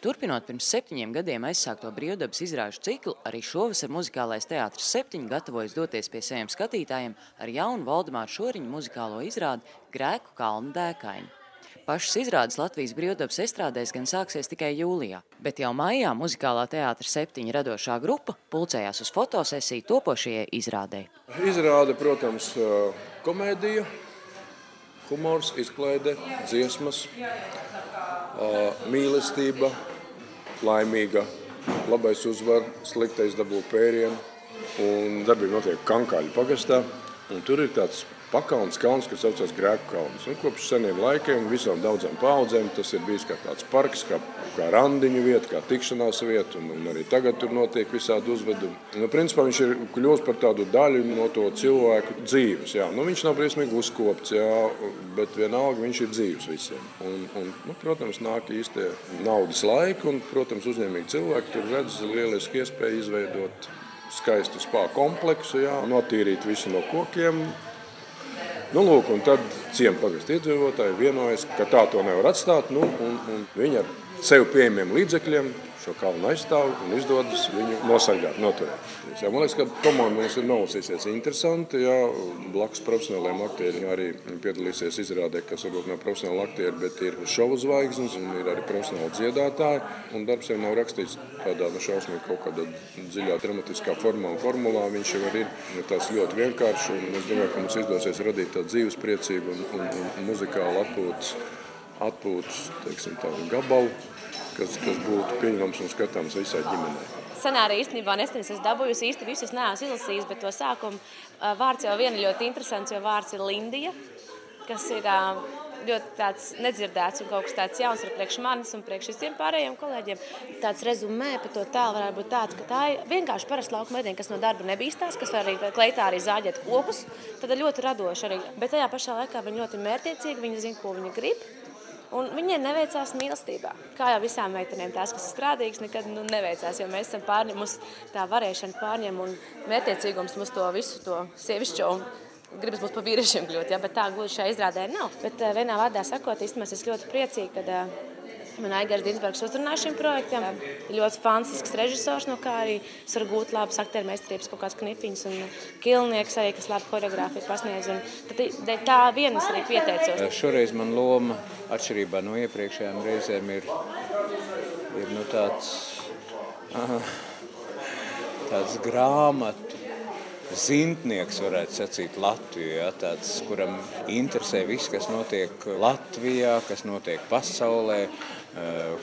Turpinot pirms 7 gadiem aizsākto brīvdabas izrāžu ciklu, arī šovasar muzikālais teātris 7 gatavojas doties pie saviem skatītājiem ar jaunu Valdemāra Šoriņa muzikālo izrādi Grēku kalnu dēkaini. Pašas izrādes Latvijas brīvdabas estrādēs gan sāksies tikai jūlijā, bet jau maijā muzikālā teātra 7 radošā grupa pulcējās uz fotosesiju topošajai izrādei. Izrāde, protams, komēdija, humors, izklaide, dziesmas, mīlestība, laimīga, labais uzvar, sliktais dabū pērienu, un darbība notiek Kankāļu pagastā, un tur ir tāds pakalns kalns, kas saucās Grēku kalns. Un kopš seniem laikiem, visām daudzām paudzēm, tas ir bijis kā tāds parks, kā randiņu vieta, kā tikšanās vieta, un arī tagad tur notiek visādi uzvedumi. Principā viņš ir kļūst par tādu daļu no to cilvēku dzīves. Jā. Viņš nav briesmīgi uzkopts, jā, bet vienalga viņš ir dzīves visiem. Protams, nāk īstie naudas laiki, un, protams, uzņēmīgi cilvēki tur redz lieliski iespēju izveidot skaistu spā kompleksu, jā, notīrīt visu no kokiem. Un tad ciema pagasta iedzīvotāji vienojas, ka tā to nevar atstāt, un viņi ar sev pieejamiem līdzekļiem šo kalnu aizstāv un izdodas viņu nosargāt, noturēt. Jā, man liekas, ka komanda mums ir nolasīsies interesanti, jā, blakus profesionāliem aktieriem arī piedalīsies izrādē, kas varbūt nav profesionāli aktieri, bet ir šovu zvaigznes un ir arī profesionāli dziedātāji, un darbs jau nav rakstīts tādā šausmīgi kaut kādā dziļā dramatiskā formā un formulā, viņš jau ir tās ļoti vienkārši, un es domāju, ka mums izdosies radīt tādu dzīves priecību un muzikālu atpūtas, teiksim, tādu gabalu, kas būtu pieņemams un skatāms visai ģimenei. Scenāriju īstenībā nesen es dabūjusi, īsti visu es neesmu izlasījis, bet to sākumu vārds jau viena ļoti interesants, jo vārds ir Lindija, kas ir ļoti tāds nedzirdēts un kaut kas tāds jauns ar priekš manis un priekš visiem pārējiem kolēģiem. Tāds rezumē par to tēlu varētu būt tāds, ka tā ir vienkārši parasta lauka meitene, kas no darba nebīstās, kas var arī kleitā arī zāģēt kokus, tad ir ļoti radoša arī. Bet tajā pašā laikā viņa ļoti mērķiecīga, viņa zina, ko viņa grib. Un viņai neveicās mīlestībā. Kā jau visām meitenēm tās, kas ir strādīgas, nekad neveicās, jo mēs esam mums tā varēšana pārņem un mērķiecīgums mums to visu to sievišķo un gribas mums pa vīriešiem kļūt, ja, bet tā gluži šajā izrādē nav. Bet vienā vārdā sakot, īstenībā es ļoti priecīga, kad man Aigars Dinsbergs uzrunāja šim projektam. Ļoti fantastisks režisors, no kā arī es varu gūt labas aktieru meistarības kaut kāds knifiņas un kilnieks arī, kas labi koreogrāfiju pasniedz. Un tad tā vienas arī pieteicos. Šoreiz man loma, atšķirībā no iepriekšējām reizēm, ir tāds grāmatu zintnieks, varētu sacīt, Latviju, ja, tāds, kuram interesē viss, kas notiek Latvijā, kas notiek pasaulē,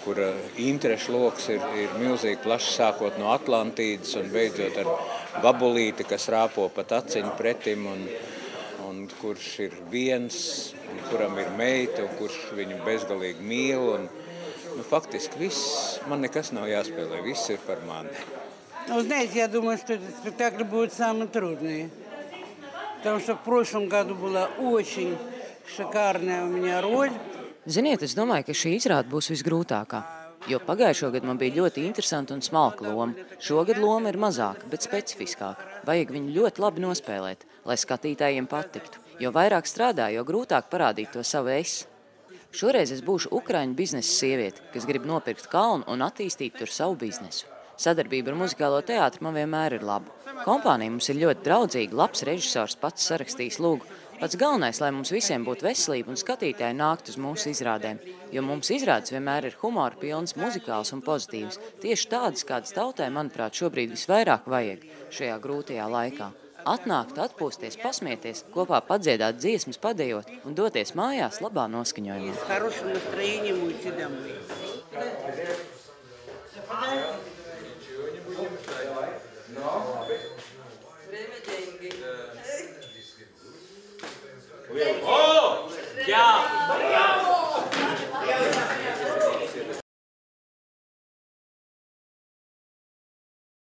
kura interešu loks ir milzīgi plašs, sākot no Atlantīdas un beidzot ar babulīti, kas rāpo pat aciņu pretim un kurš ir viens, un kuram ir meita, un kurš viņu bezgalīgi mīl. Faktiski viss, man nekas nav jāspēlē, viss ir par mani. Знаете, я думаю, что этот спектакль будет самый трудный, потому что в прошлом году была очень шикарная у меня роль. Ziniet, es domāju, ka šī izrāde būs visgrūtākā, jo pagājušo gadu man bija ļoti interesanta un smalka loma. Šogad loma ir mazāka, bet specifiskāka. Vajag viņu ļoti labi nospēlēt, lai skatītājiem patiktu. Jo vairāk strādā, jo grūtāk parādīt to savu es. Šoreiz es būšu ukraiņu biznesa sieviete, kas grib nopirkt kalnu un attīstīt tur savu biznesu. Sadarbība ar muzikālo teātru man vienmēr ir laba. Kompānija mums ir ļoti draudzīga, labs režisors pats sarakstījis lūgu. Pats galvenais, lai mums visiem būtu veselība un skatītāji nākt uz mūsu izrādēm, jo mums izrādes vienmēr ir humora pilns, muzikāls un pozitīvs. Tieši tādas, kādas tautai, manuprāt, šobrīd visvairāk vajag šajā grūtajā laikā. Atnākt, atpūsties, pasmieties, kopā padziedāt dziesmas, padejot un doties mājās labā noskaņojumā. Oh! Yeah!